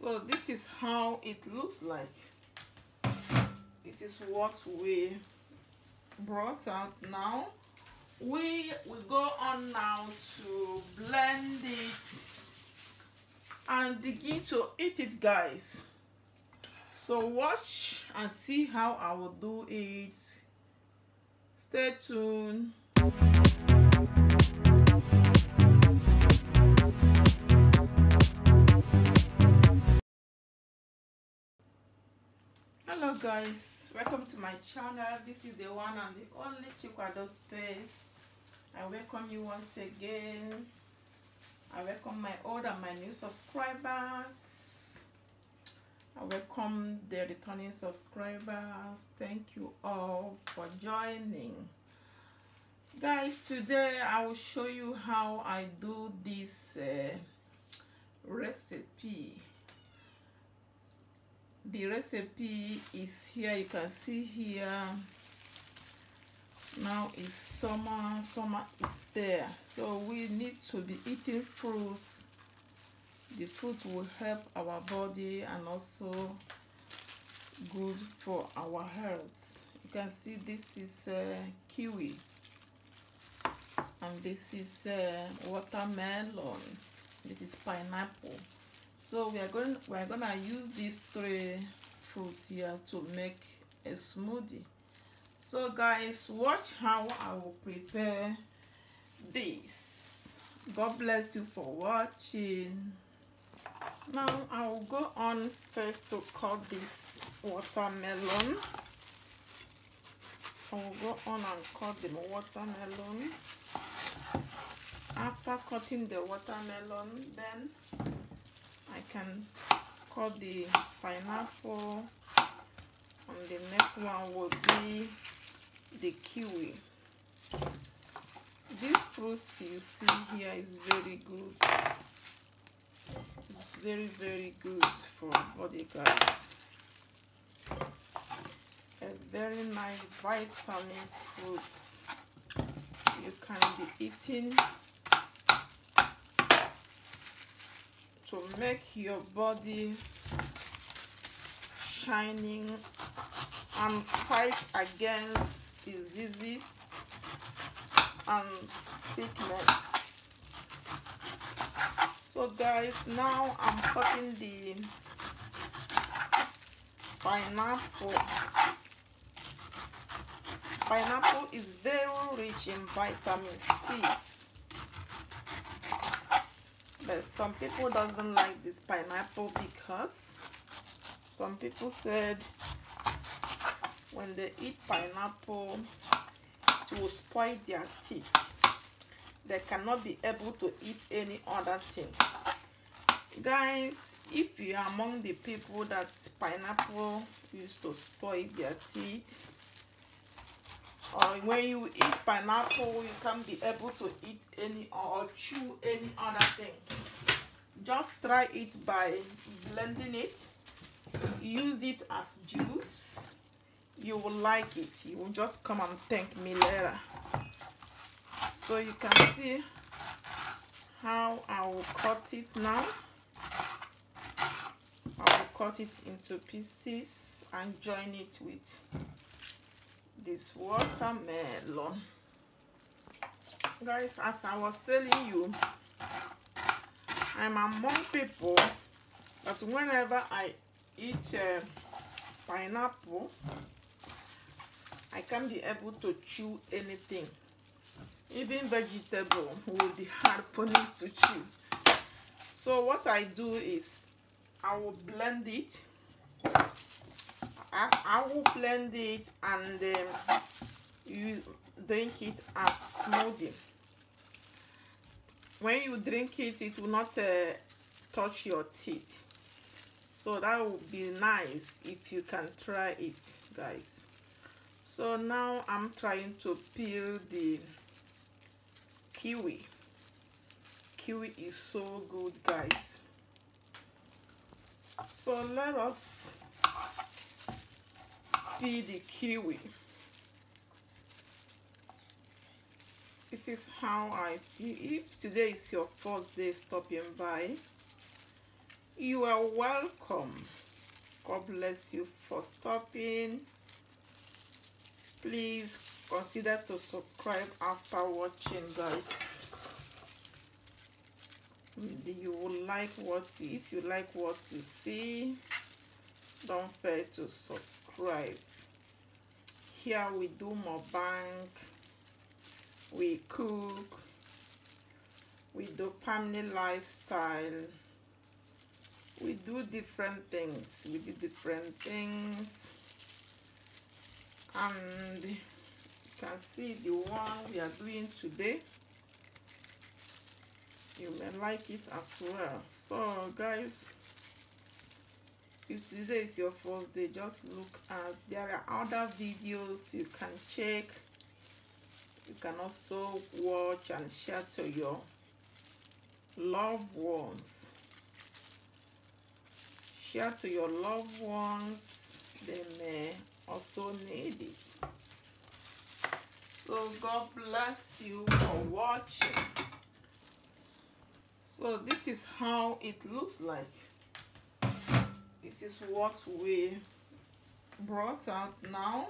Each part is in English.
So this is how it looks like. This is what we brought out. Now we will go on now to blend it and begin to eat it, guys. So watch and see how I will do it. Stay tuned. Hello guys, welcome to my channel. This is the one and the only Chikwado space. I welcome you once again. I welcome my old and my new subscribers. I welcome the returning subscribers. Thank you all for joining. Guys, today I will show you how I do this recipe. The recipe is here. You can see here. Now is summer is there, so we need to be eating fruits. The fruit will help our body and also good for our health. You can see this is kiwi and this is watermelon. This is pineapple. So we are gonna use these three fruits here to make a smoothie. So guys, watch how I will prepare this. God bless you for watching. Now I will go on first to cut this watermelon. I will go on and cut the watermelon. After cutting the watermelon, then I can cut the pineapple, and the next one will be the kiwi. This fruit you see here is very good. It's very good for body, guys. A very nice vitamin fruit you can be eating to make your body shining and fight against diseases and sickness. So guys, now I'm cutting the pineapple. Pineapple is very rich in vitamin C. But some people doesn't like this pineapple because some people said when they eat pineapple it will spoil their teeth. They cannot be able to eat any other thing. Guys, if you are among the people that pineapple used to spoil their teeth, or when you eat pineapple you can't be able to eat any or chew any other thing, just try it by blending it. Use it as juice. You will like it. You will just come and thank me later. So you can see how I will cut it now. I will cut it into pieces and join it with this watermelon. Guys, as I was telling you, I'm among people that whenever I eat pineapple, I can't be able to chew anything. Even vegetable will be hard for me to chew. So what I do is I will blend it. I will blend it and you drink it as smoothie. When you drink it, it will not touch your teeth. So that would be nice if you can try it, guys. So now I'm trying to peel the kiwi. Kiwi is so good, guys. So let us peel the kiwi. This is how I feel. If today is your first day stopping by, You are welcome. God bless you for stopping. Please consider to subscribe after watching, guys. You will like what, if you like what you see, don't forget to subscribe. Here we do mukbang, we cook, we do family lifestyle, we do different things, and you can see the one we are doing today. You may like it as well. So guys, if today is your first day, just look at, there are other videos you can check. You can also watch and share to your loved ones. Share to your loved ones, they may also need it. So God bless you for watching. So this is how it looks like. This is what we brought out now.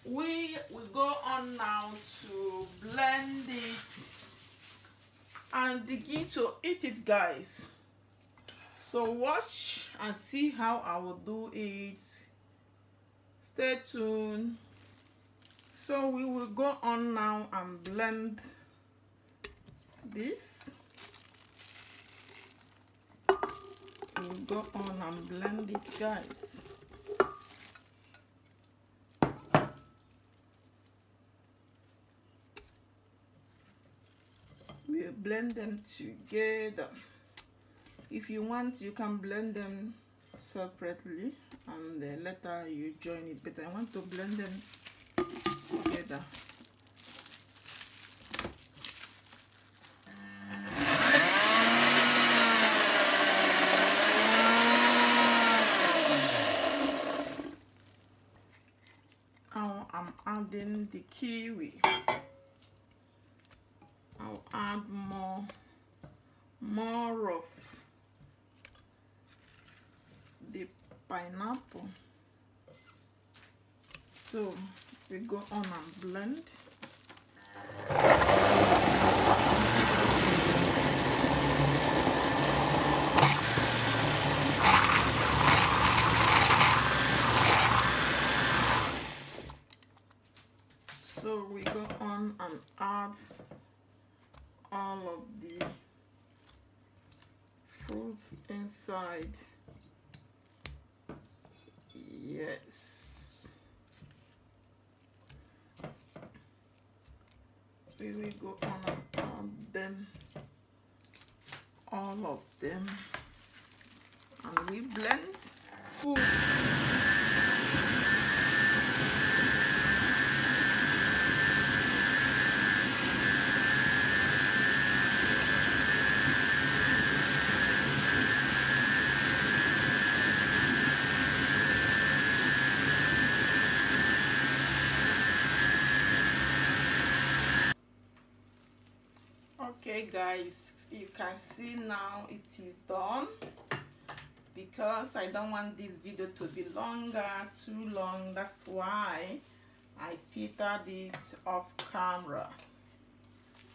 We will go on now to blend it and begin to eat it, guys. So watch and see how I will do it. Stay tuned. So we will go on now and blend this. We'll go on and blend it, guys. We'll blend them together. If you want, you can blend them separately and later you join it, but I want to blend them together. Now I'm adding the kiwi. I'll add more of the pineapple. So we go on and blend. So we go on and add all of the fruits inside. Yes, we will go on and add them, all of them, and we blend. Ooh. Okay guys, you can see now it is done. Because I don't want this video to be too long, that's why I filtered it off camera.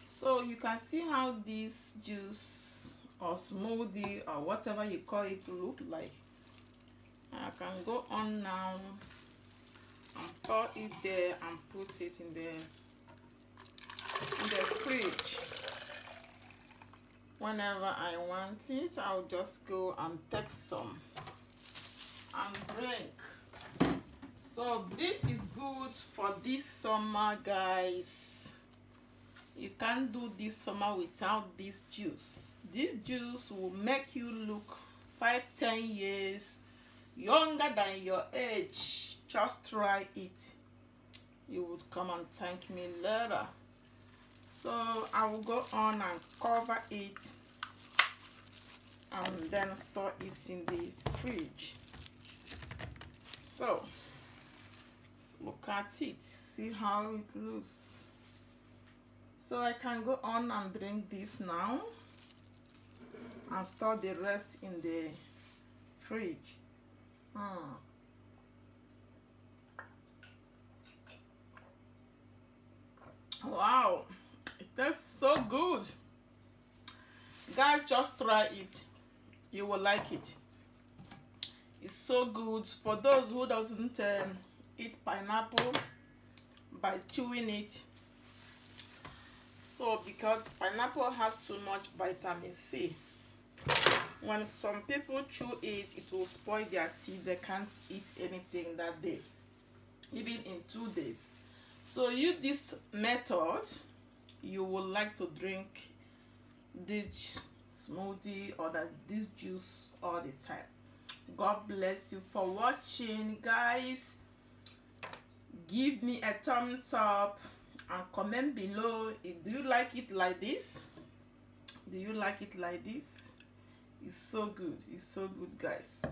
So you can see how this juice or smoothie or whatever you call it look like. I can go on now and pour it there and put it in the fridge. Whenever I want it, I'll just go and take some and drink. So this is good for this summer, guys. You can't do this summer without this juice. This juice will make you look 5-10 years younger than your age. Just try it. You would come and thank me later. So I will go on and cover it and then store it in the fridge. So look at it, see how it looks. So I can go on and drink this now and store the rest in the fridge. Wow, it tastes so good. Guys, just try it. You will like it. It's so good for those who doesn't eat pineapple by chewing it. So because pineapple has too much vitamin C, when some people chew it, it will spoil their teeth. They can't eat anything that day, even in 2 days. So use this method, you will like to drink this smoothie or this juice all the time. God bless you for watching, guys. Give me a thumbs up and comment below. Do you like it like this? Do you like it like this? It's so good. It's so good, guys.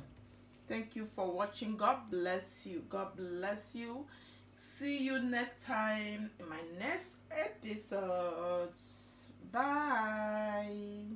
Thank you for watching. God bless you. God bless you. See you next time in my next episodes. Bye.